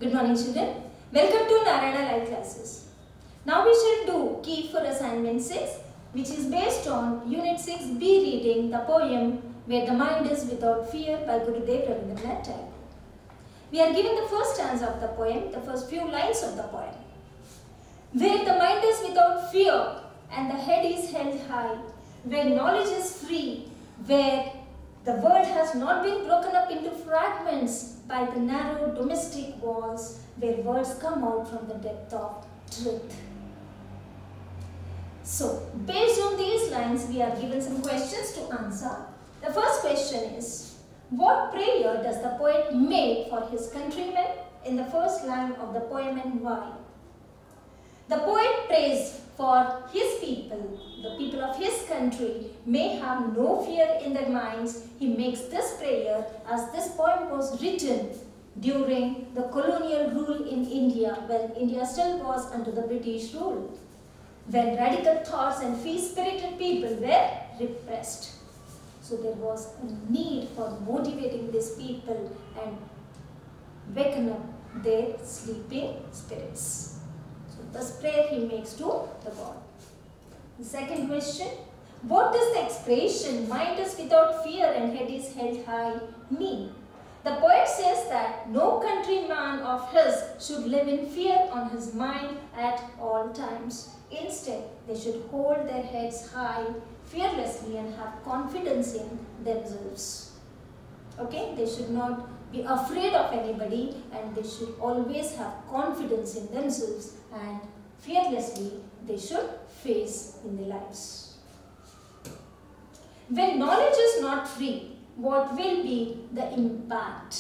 Good morning children. Welcome to Narayana Live Classes. Now we shall do Key for Assignment 6, which is based on Unit 6 B reading the poem Where the Mind is Without Fear by Gurudev Rabindranath Tagore. We are given the first stanza of the poem, the first few lines of the poem. Where the mind is without fear and the head is held high, where knowledge is free, where the world has not been broken up into fragments by the narrow domestic walls, where words come out from the depth of truth. So, based on these lines, we are given some questions to answer. The first question is, what prayer does the poet make for his countrymen in the first line of the poem and why? The poet prays for his people, the people of his country may have no fear in their minds. He makes this prayer as this poem was written during the colonial rule in India, when India still was under the British rule, when radical thoughts and free-spirited people were repressed. So there was a need for motivating these people and waken up their sleeping spirits. So this prayer he makes to the God. The second question, what does the expression mind is without fear and head is held high mean? The poet says that no countryman of his should live in fear on his mind at all times. Instead, they should hold their heads high fearlessly and have confidence in themselves. Okay, they should not be afraid of anybody and they should always have confidence in themselves and fearlessly they should face in their lives. When knowledge is not free, what will be the impact?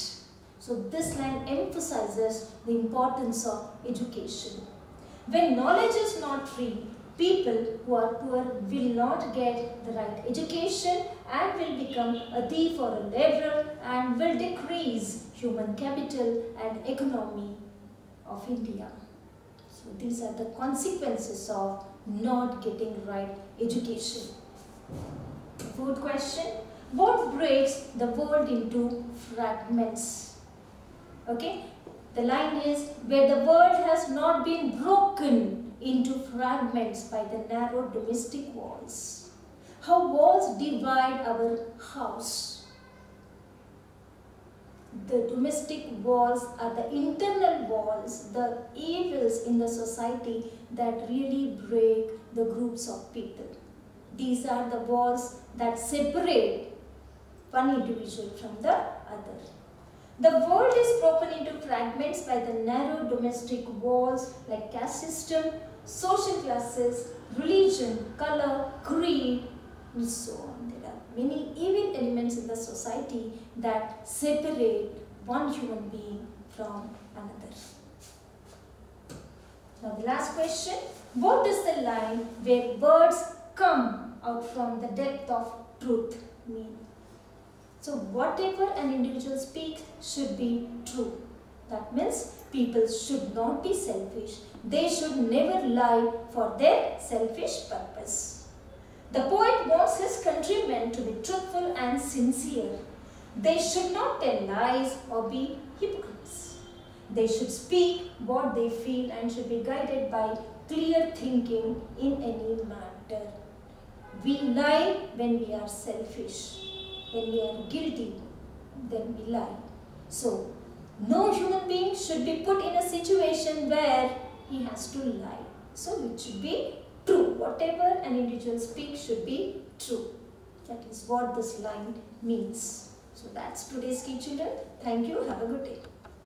So this line emphasizes the importance of education. When knowledge is not free, people who are poor will not get the right education and will become a thief or a laborer and will decrease human capital and economy of India. So these are the consequences of not getting right education. Fourth question, what breaks the world into fragments? Okay, the line is where the world has not been broken into fragments by the narrow domestic walls. How walls divide our house. The domestic walls are the internal walls, the evils in the society that really break the groups of people. These are the walls that separate one individual from the other. The world is broken into fragments by the narrow domestic walls like caste system, social classes, religion, color, creed, and so on. There are many evil elements in the society that separate one human being from another. Now the last question, what does the line where words come out from the depth of truth mean? So whatever an individual speaks should be true. That means people should not be selfish. They should never lie for their selfish purpose. The poet wants his countrymen to be truthful and sincere. They should not tell lies or be hypocrites. They should speak what they feel and should be guided by clear thinking in any matter. We lie when we are selfish. When we are guilty, then we lie. So, no human being should be put in a situation where he has to lie. So, it should be true. Whatever an individual speaks should be true. That is what this line means. So, that's today's key, children. Thank you. Have a good day.